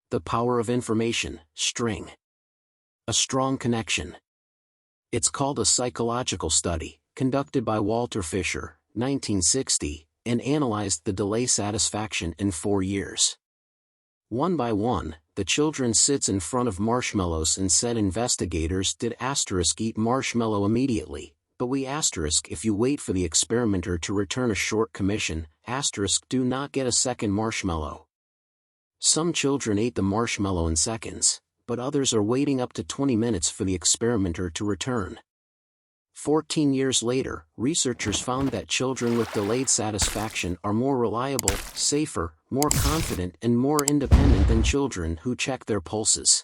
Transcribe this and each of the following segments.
The power of information, string. A strong connection. It's called a psychological study, conducted by Walter Fischer, 1960, and analyzed the delay satisfaction in 4 years. One by one, the children sits in front of marshmallows and said investigators did eat marshmallow immediately, but we if you wait for the experimenter to return a short commission, do not get a second marshmallow. Some children ate the marshmallow in seconds, but others are waiting up to 20 minutes for the experimenter to return. 14 years later, researchers found that children with delayed satisfaction are more reliable, safer, more confident and more independent than children who check their pulses.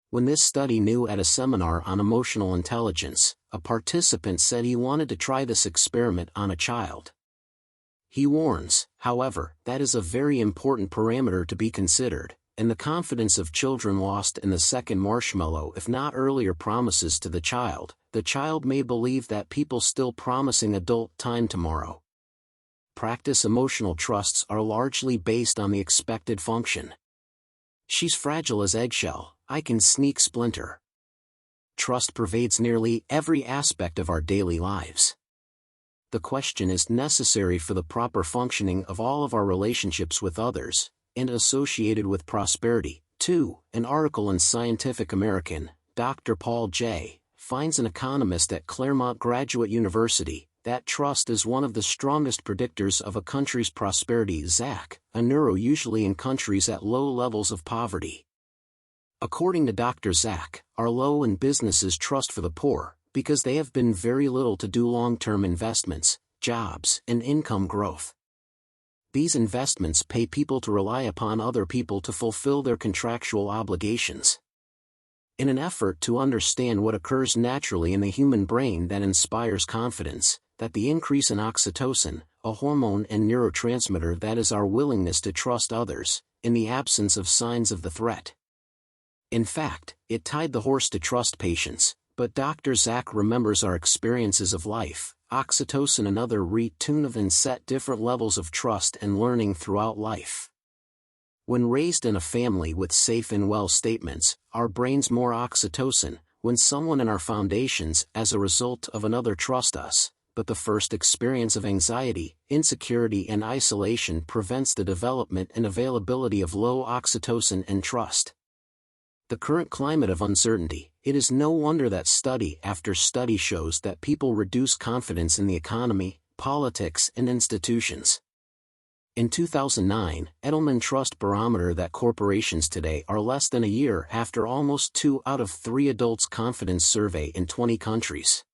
When this study new at a seminar on emotional intelligence, a participant said he wanted to try this experiment on a child. He warns, however, that is a very important parameter to be considered, and the confidence of children lost in the second marshmallow if not earlier promises to the child may believe that people still promising adult time tomorrow. Practice emotional trusts are largely based on the expected function. She's fragile as eggshell, I can sneak splinter. Trust pervades nearly every aspect of our daily lives. The question is necessary for the proper functioning of all of our relationships with others, and associated with prosperity, too. An article in Scientific American, Dr. Paul J. finds an economist at Claremont Graduate University, that trust is one of the strongest predictors of a country's prosperity. Zach, a neuro usually in countries at low levels of poverty. According to Dr. Zach, are low in businesses trust for the poor, because they have been very little to do long-term investments, jobs, and income growth. These investments pay people to rely upon other people to fulfill their contractual obligations. In an effort to understand what occurs naturally in the human brain that inspires confidence, that the increase in oxytocin, a hormone and neurotransmitter that is our willingness to trust others, in the absence of signs of the threat. In fact, it tied the horse to trust patience, but Dr. Zach remembers our experiences of life, oxytocin and other retune of and set different levels of trust and learning throughout life. When raised in a family with safe and well statements, our brains more oxytocin, when someone in our foundations as a result of another trust us, but the first experience of anxiety, insecurity and isolation prevents the development and availability of low oxytocin and trust. The current climate of uncertainty, it is no wonder that study after study shows that people reduce confidence in the economy, politics and institutions. In 2009, Edelman Trust Barometer that corporations today are less than a year after almost 2 out of 3 adults' confidence survey in 20 countries.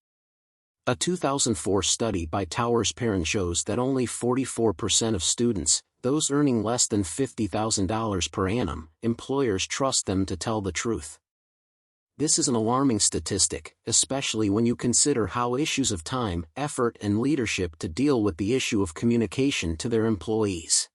A 2004 study by Towers Perrin shows that only 44% of students, those earning less than $50,000 per annum, employers trust them to tell the truth. This is an alarming statistic, especially when you consider how issues of time, effort and leadership to deal with the issue of communication to their employees.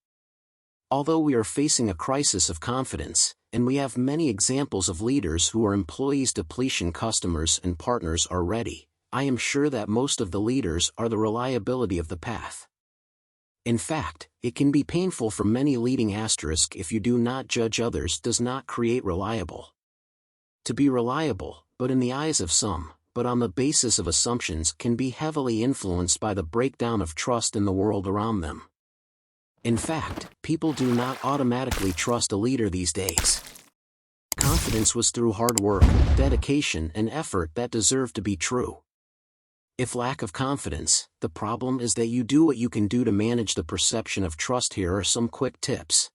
Although we are facing a crisis of confidence, and we have many examples of leaders who are employees depletion customers and partners are ready, I am sure that most of the leaders are the reliability of the path. In fact, it can be painful for many leading if you do not judge others does not create reliable. To be reliable, but in the eyes of some, but on the basis of assumptions can be heavily influenced by the breakdown of trust in the world around them. In fact, people do not automatically trust a leader these days. Confidence was through hard work, dedication and effort that deserve to be true. If lack of confidence, the problem is that you do what you can do to manage the perception of trust. Here are some quick tips.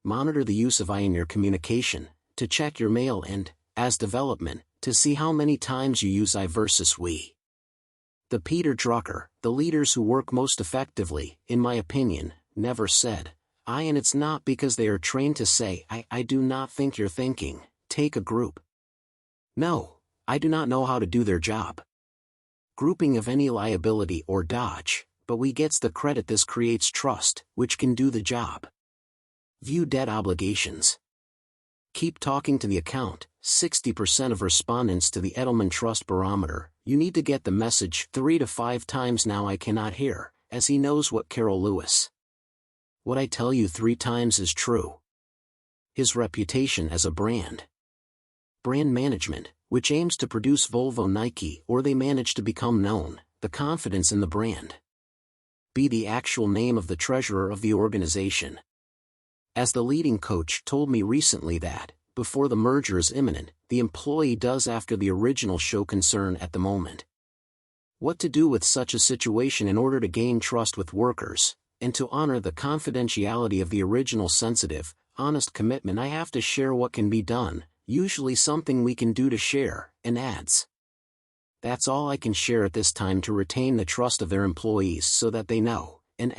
Monitor the use of I in your communication, to check your mail and, as development, to see how many times you use I versus we. The Peter Drucker, the leaders who work most effectively, in my opinion, never said, I, and it's not because they are trained to say I do not think you're thinking, take a group. No, I do not know how to do their job. Grouping of any liability or dodge, but we gets the credit. This creates trust, which can do the job. View debt obligations. Keep talking to the account. 60% of respondents to the Edelman Trust Barometer, you need to get the message 3 to 5 times. Now I cannot hear, as he knows what Carol Lewis. What I tell you 3 times is true. His reputation as a brand. Brand management, which aims to produce Volvo, Nike, or they manage to become known, the confidence in the brand. Be the actual name of the treasurer of the organization. As the leading coach told me recently that, before the merger is imminent, the employee does after the original show concern at the moment. What to do with such a situation in order to gain trust with workers, and to honor the confidentiality of the original sensitive, honest commitment. I have to share what can be done, usually something we can do to share, and adds. That's all I can share at this time to retain the trust of their employees so that they know, and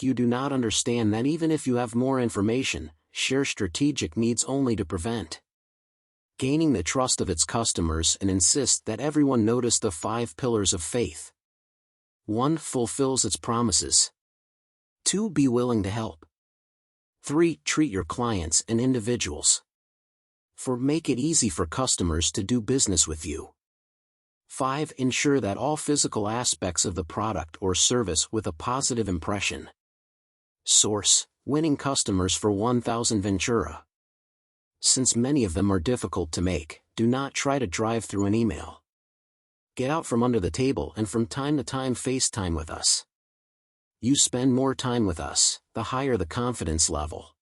you do not understand that even if you have more information, share strategic needs only to prevent gaining the trust of its customers and insist that everyone notice the 5 pillars of faith. 1. Fulfills its promises. 2. Be willing to help. 3. Treat your clients and individuals. 4. Make it easy for customers to do business with you. 5. Ensure that all physical aspects of the product or service with a positive impression. Source: Winning customers for 1000 Ventura. Since many of them are difficult to make, do not try to drive through an email. Get out from under the table and from time to time FaceTime with us. You spend more time with us, the higher the confidence level.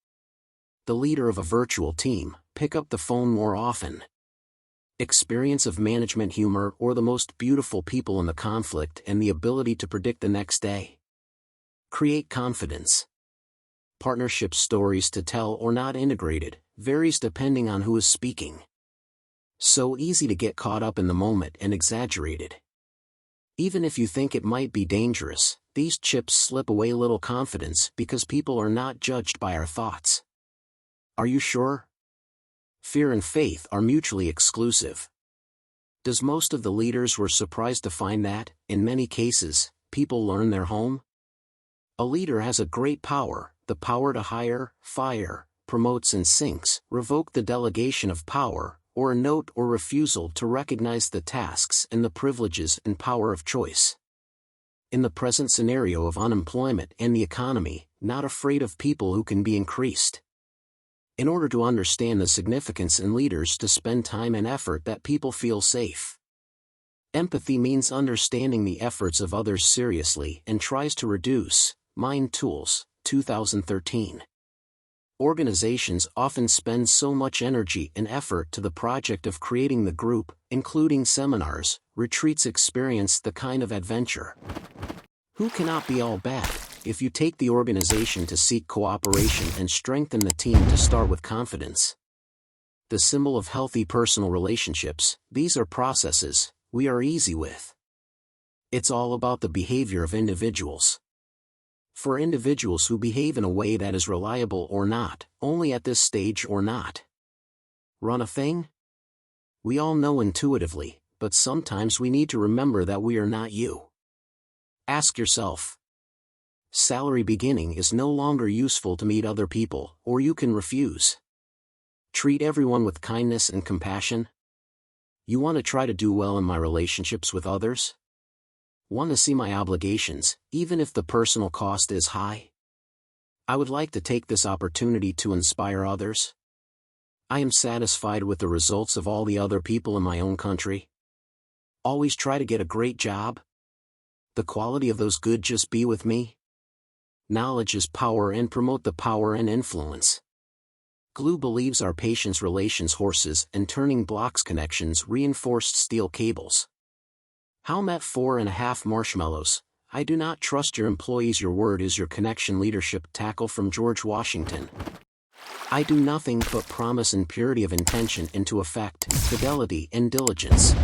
The leader of a virtual team, pick up the phone more often. Experience of management humor or the most beautiful people in the conflict and the ability to predict the next day. Create confidence. Partnership stories to tell or not integrated, varies depending on who is speaking. So easy to get caught up in the moment and exaggerated. Even if you think it might be dangerous, these chips slip away little confidence because people are not judged by our thoughts. Are you sure? Fear and faith are mutually exclusive. Does most of the leaders were surprised to find that, in many cases, people learn their home? A leader has a great power, the power to hire, fire, promotes and sinks, revoke the delegation of power, or a note or refusal to recognize the tasks and the privileges and power of choice. In the present scenario of unemployment and the economy, not afraid of people who can be increased. In order to understand the significance in leaders to spend time and effort that people feel safe. Empathy means understanding the efforts of others seriously and tries to reduce. Mind Tools, 2013. Organizations often spend so much energy and effort to the project of creating the group, including seminars, retreats, experience the kind of adventure. Who cannot be all bad, if you take the organization to seek cooperation and strengthen the team to start with confidence. The symbol of healthy personal relationships, these are processes we are easy with. It's all about the behavior of individuals. For individuals who behave in a way that is reliable or not, only at this stage or not. Run a thing? We all know intuitively, but sometimes we need to remember that we are not you. Ask yourself. Salary beginning is no longer useful to meet other people, or you can refuse. Treat everyone with kindness and compassion. You want to try to do well in my relationships with others? Want to see my obligations, even if the personal cost is high? I would like to take this opportunity to inspire others. I am satisfied with the results of all the other people in my own country. Always try to get a great job. The quality of those good just be with me. Knowledge is power and promote the power and influence. Glue believes our patience relations horses and turning blocks connections reinforced steel cables. How met 4.5 marshmallows. I do not trust your employees. Your word is your connection. Leadership tackle from George Washington. I do nothing but promise and purity of intention into effect, fidelity and diligence.